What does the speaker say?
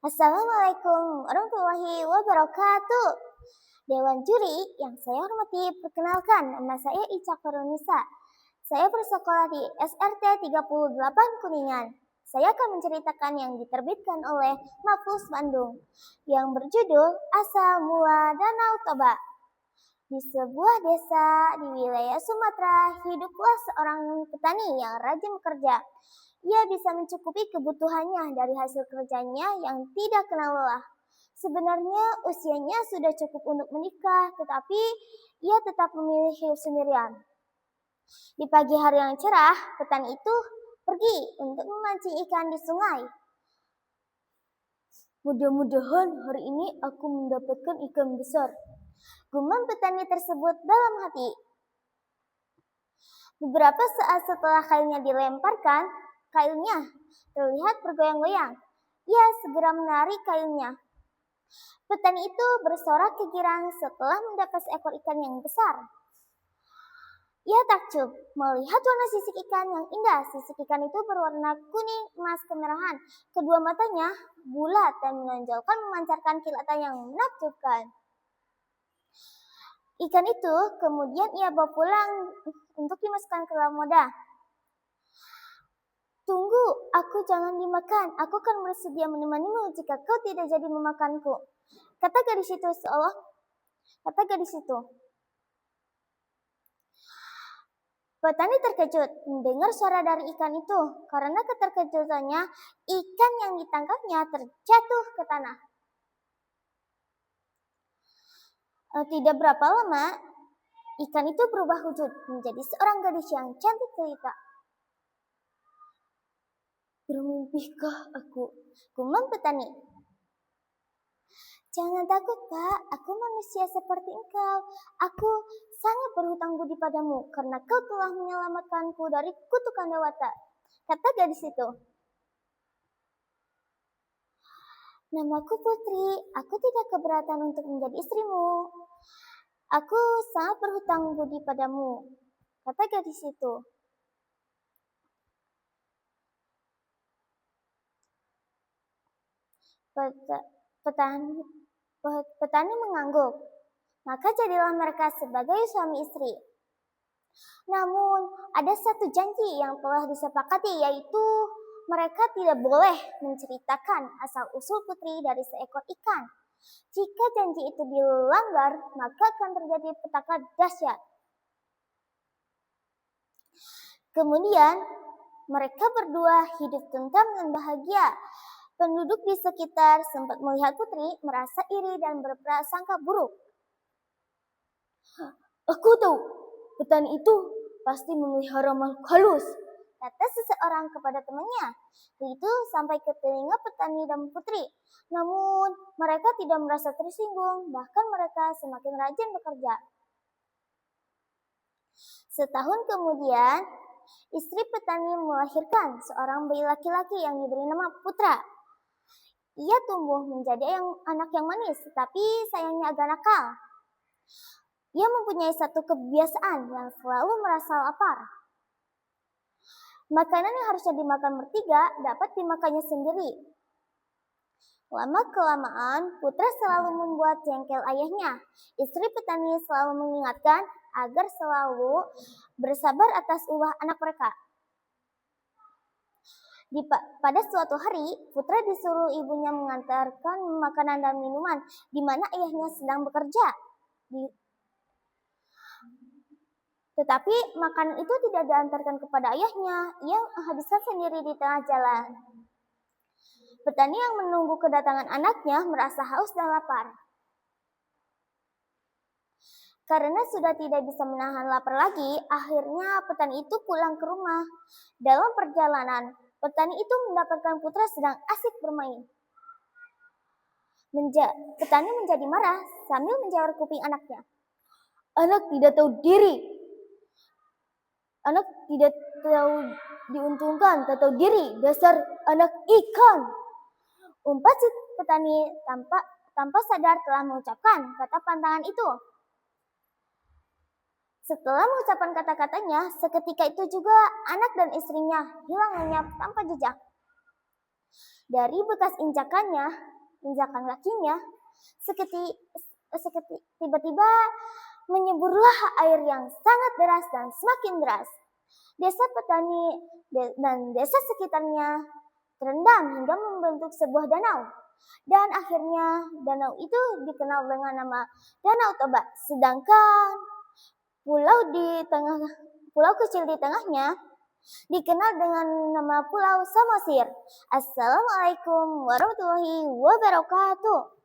Assalamualaikum warahmatullahi wabarakatuh. Dewan juri yang saya hormati, perkenalkan, nama saya Ica Korunisa. Saya bersekolah di SRT 38 Kuningan. Saya akan menceritakan yang diterbitkan oleh Mahfuz Bandung yang berjudul Asal Mula Danau Toba. Di sebuah desa di wilayah Sumatera, hiduplah seorang petani yang rajin bekerja. Ia bisa mencukupi kebutuhannya dari hasil kerjanya yang tidak kenal lelah. Sebenarnya usianya sudah cukup untuk menikah, tetapi ia tetap memilih hidup sendirian. Di pagi hari yang cerah, petani itu pergi untuk memancing ikan di sungai. Mudah-mudahan hari ini aku mendapatkan ikan besar, gumam petani tersebut dalam hati. Beberapa saat setelah kailnya dilemparkan, kailnya terlihat bergoyang-goyang. Ia segera menarik kailnya. Petani itu bersorak kegirang setelah mendapat seekor ikan yang besar. Ia takjub melihat warna sisik ikan yang indah. Sisik ikan itu berwarna kuning emas kemerahan. Kedua matanya bulat dan menonjolkan, memancarkan kilatan yang menakjubkan. Ikan itu kemudian ia bawa pulang untuk dimasukkan ke dalam wadah. Tunggu, aku jangan dimakan. Aku akan bersedia menemanimu jika kau tidak jadi memakanku. Kata gadis itu. Petani terkejut mendengar suara dari ikan itu. Karena keterkejutannya, ikan yang ditangkapnya terjatuh ke tanah. Tidak berapa lama, ikan itu berubah wujud menjadi seorang gadis yang cantik jelita. Bermimpikah aku? Gumam petani. Jangan takut, Pak. Aku manusia seperti engkau. Aku sangat berhutang budi padamu karena kau telah menyelamatkanku dari kutukan dewata. Kata gadis itu. Namaku Putri. Aku tidak keberatan untuk menjadi istrimu. Aku sangat berhutang budi padamu. Kata gadis itu. Petani mengangguk, maka jadilah mereka sebagai suami istri. Namun ada satu janji yang telah disepakati, yaitu mereka tidak boleh menceritakan asal-usul putri dari seekor ikan. Jika janji itu dilanggar, maka akan terjadi petaka dahsyat. Kemudian mereka berdua hidup tentram dan bahagia. Penduduk di sekitar sempat melihat putri, merasa iri dan berprasangka buruk. Aku tahu, petani itu pasti memelihara makhluk halus, kata seseorang kepada temannya. Itu sampai ke telinga petani dan putri. Namun mereka tidak merasa tersinggung, bahkan mereka semakin rajin bekerja. Setahun kemudian, istri petani melahirkan seorang bayi laki-laki yang diberi nama Putra. Ia tumbuh menjadi anak yang manis, tapi sayangnya agak nakal. Ia mempunyai satu kebiasaan yang selalu merasa lapar. Makanan yang harusnya dimakan bertiga dapat dimakannya sendiri. Lama-kelamaan, Putra selalu membuat jengkel ayahnya. Istri petani selalu mengingatkan agar selalu bersabar atas ulah anak mereka. Pada suatu hari, Putra disuruh ibunya mengantarkan makanan dan minuman di mana ayahnya sedang bekerja. Tetapi makanan itu tidak diantarkan kepada ayahnya, ia menghabiskan sendiri di tengah jalan. Petani yang menunggu kedatangan anaknya merasa haus dan lapar. Karena sudah tidak bisa menahan lapar lagi, akhirnya petani itu pulang ke rumah. Dalam perjalanan, petani itu mendapatkan Putra sedang asik bermain. Petani menjadi marah sambil menjawar kuping anaknya. Anak tidak tahu diri. Anak tidak tahu diuntungkan, tak tahu diri, dasar anak ikan. Umpat si petani tanpa sadar telah mengucapkan kata pantangan itu. Setelah mengucapkan kata-katanya, seketika itu juga anak dan istrinya hilang lenyap tanpa jejak. Dari bekas injakannya, menginjakkan kakinya, tiba-tiba menyeburlah air yang sangat deras dan semakin deras. Desa petani dan desa sekitarnya terendam hingga membentuk sebuah danau. Dan akhirnya danau itu dikenal dengan nama Danau Toba. Sedangkan pulau kecil di tengahnya dikenal dengan nama Pulau Samosir. Assalamualaikum warahmatullahi wabarakatuh.